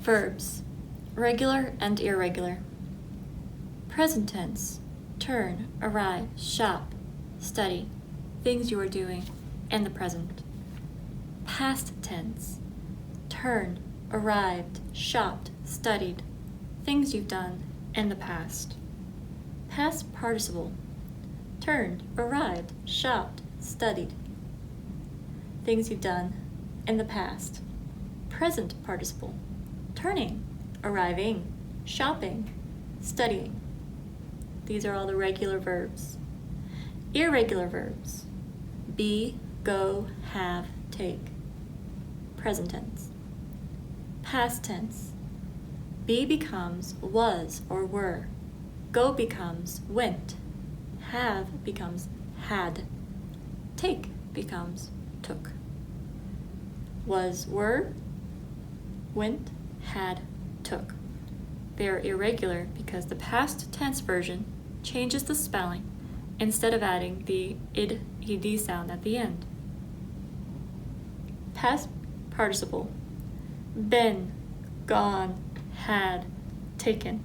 Verbs, regular and irregular. Present tense, turn, arrive, shop, study, things you are doing, and the present. Past tense, turned, arrived, shopped, studied, things you've done, and the past. Past participle, turned, arrived, shopped, studied, things you've done, in the past. Present participle, turning, arriving, shopping, studying. These are all the regular verbs. Irregular verbs, be, go, have, take. Present tense. Past tense, be becomes was or were, go becomes went, have becomes had, take becomes took. Was, were, went, had, took. They are irregular because the past tense version changes the spelling instead of adding the ed sound at the end. Past participle, been, gone, had, taken.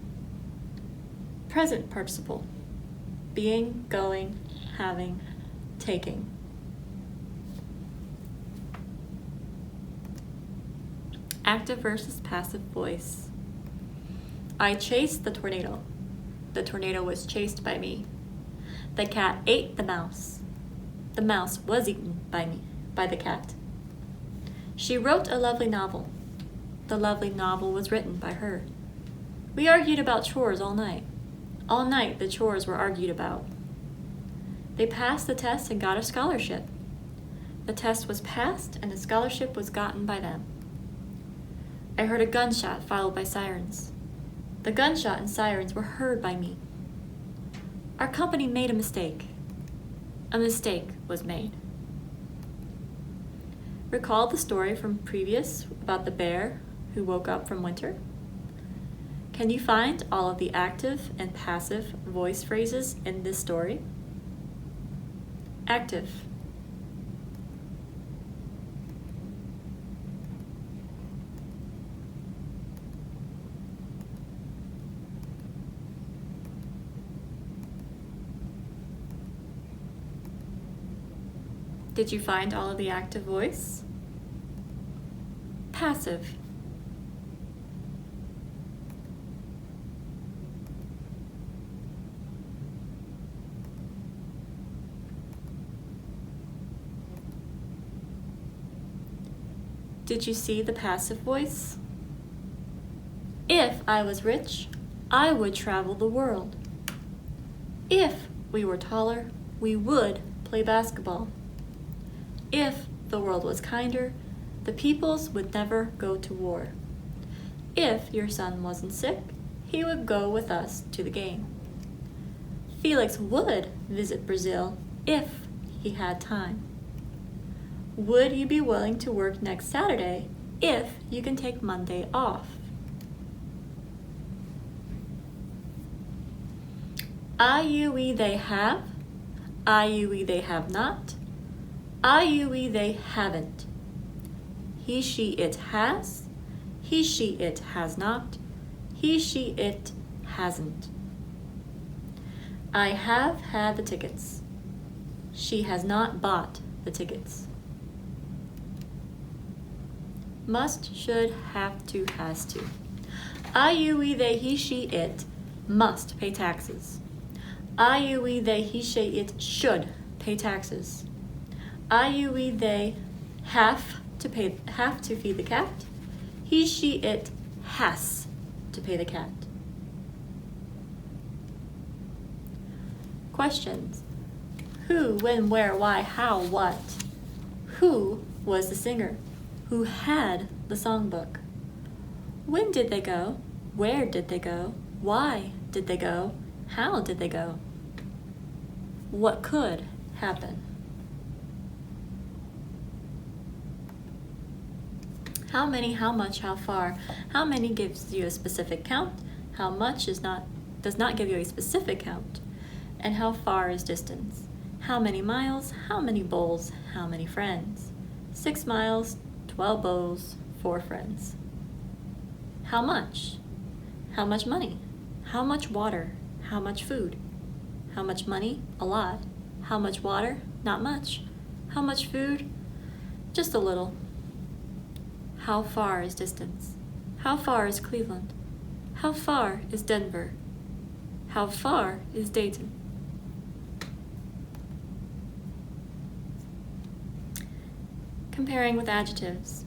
Present participle, being, going, having, taking. Active versus passive voice. I chased the tornado. The tornado was chased by me. The cat ate the mouse. The mouse was eaten by the cat. She wrote a lovely novel. The lovely novel was written by her. We argued about chores all night. All night the chores were argued about. They passed the test and got a scholarship. The test was passed and the scholarship was gotten by them. I heard a gunshot followed by sirens. The gunshot and sirens were heard by me. Our company made a mistake. A mistake was made. Recall the story from previous about the bear who woke up from winter? Can you find all of the active and passive voice phrases in this story? Active. Did you find all of the active voice? Passive. Did you see the passive voice? If I was rich, I would travel the world. If we were taller, we would play basketball. If the world was kinder, the peoples would never go to war. If your son wasn't sick, he would go with us to the game. Felix would visit Brazil if he had time. Would you be willing to work next Saturday if you can take Monday off? I, you, we, they have. I, you, we, they have not. I, you, we, they haven't. He, she, it has. He, she, it has not. He, she, it hasn't. I have had the tickets. She has not bought the tickets. Must, should, have to, has to. I, you, we, they, he, she, it must pay taxes. I, you, we, they, he, she, it should pay taxes. I, you, we, they have to feed the cat. He, she, it has to pay the cat. Questions. Who, when, where, why, how, what? Who was the singer? Who had the songbook? When did they go? Where did they go? Why did they go? How did they go? What could happen? How many, how much, how far? How many gives you a specific count? How much does not give you a specific count? And how far is distance? How many miles? How many bowls? How many friends? 6 miles, 12 bowls, 4 friends. How much? How much money? How much water? How much food? How much money? A lot. How much water? Not much. How much food? Just a little. How far is distance? How far is Cleveland? How far is Denver? How far is Dayton? Comparing with adjectives.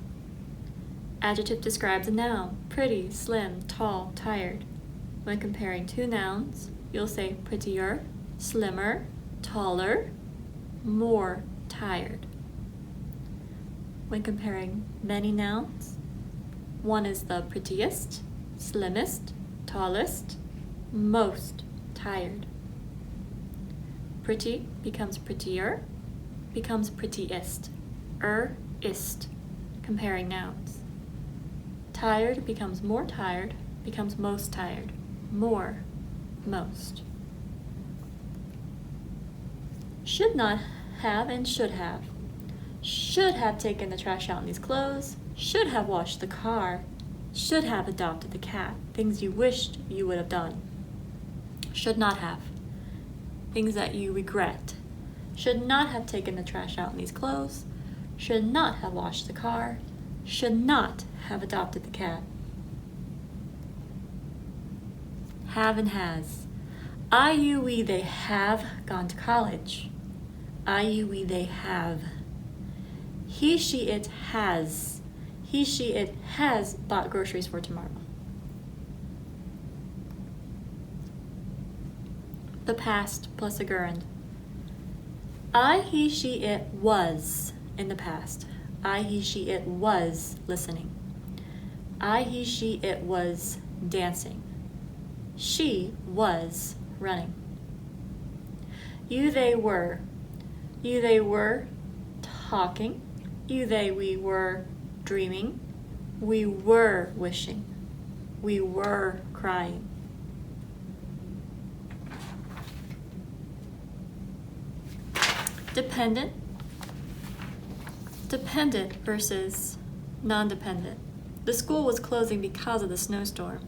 Adjective describes a noun: pretty, slim, tall, tired. When comparing two nouns, you'll say prettier, slimmer, taller, more tired. When comparing many nouns, one is the prettiest, slimmest, tallest, most tired. Pretty becomes prettier, becomes prettiest, ist, comparing nouns. Tired becomes more tired, becomes most tired, more, most. Should not have and should have. Should have taken the trash out in these clothes, should have washed the car, should have adopted the cat, things you wished you would have done. Should not have, things that you regret. Should not have taken the trash out in these clothes, should not have washed the car, should not have adopted the cat. Have and has. I, you, we, they have gone to college. I, you, we, they have. He, she, it has. He, she, it has bought groceries for tomorrow. The past plus a gerund. I, he, she, it was in the past. I, he, she, it was listening. I, he, she, it was dancing. She was running. You, they were. You, they were talking. You, they, we were dreaming. We were wishing. We were crying. Dependent. Dependent versus non-dependent. The school was closing because of the snowstorm.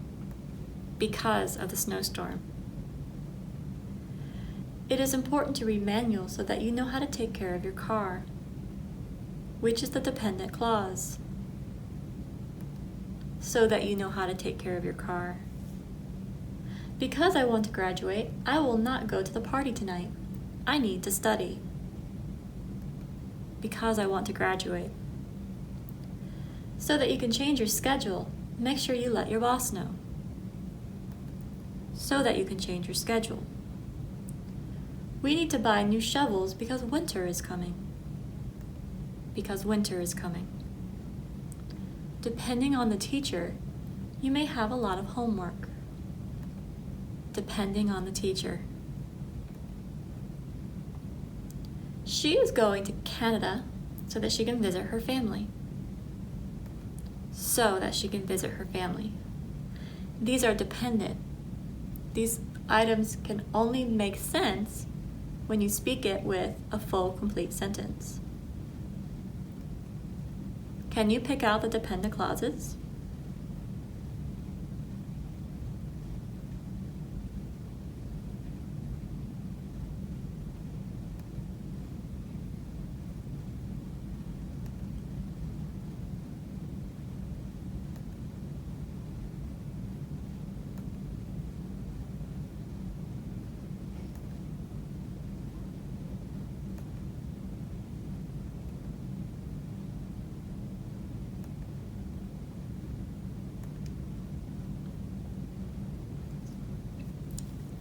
Because of the snowstorm. It is important to read manuals so that you know how to take care of your car. Which is the dependent clause? So that you know how to take care of your car. Because I want to graduate, I will not go to the party tonight. I need to study. Because I want to graduate. So that you can change your schedule, make sure you let your boss know. So that you can change your schedule. We need to buy new shovels because winter is coming. Because winter is coming. Depending on the teacher, you may have a lot of homework. Depending on the teacher. She is going to Canada so that she can visit her family. So that she can visit her family. These are dependent. These items can only make sense when you speak it with a full, complete sentence. Can you pick out the dependent clauses?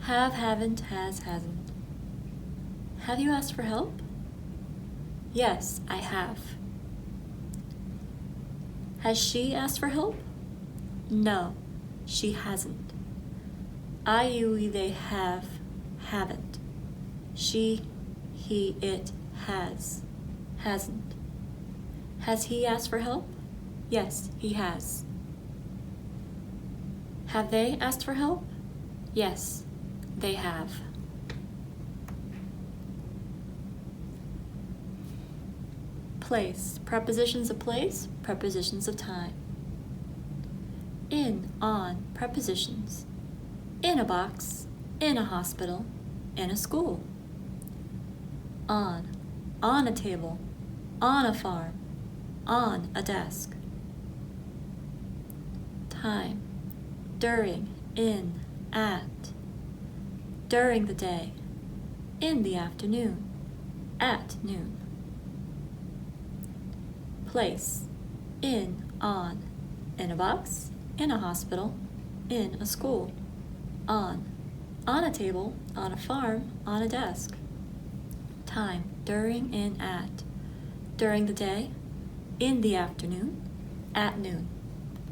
Have, haven't, has, hasn't. Have you asked for help? Yes, I have. Has she asked for help? No, she hasn't. I, you, we, they have, haven't. She, he, it has, hasn't. Has he asked for help? Yes, he has. Have they asked for help? Yes, they have. Place. Prepositions of place, prepositions of time. in, on, prepositions. In a box, in a hospital, in a school. On a table, on a farm, on a desk. Time, during, in, at. During the day, in the afternoon, at noon. Place, in, on, in a box, in a hospital, in a school. On a table, on a farm, on a desk. Time, during, in, at. During the day, in the afternoon, at noon.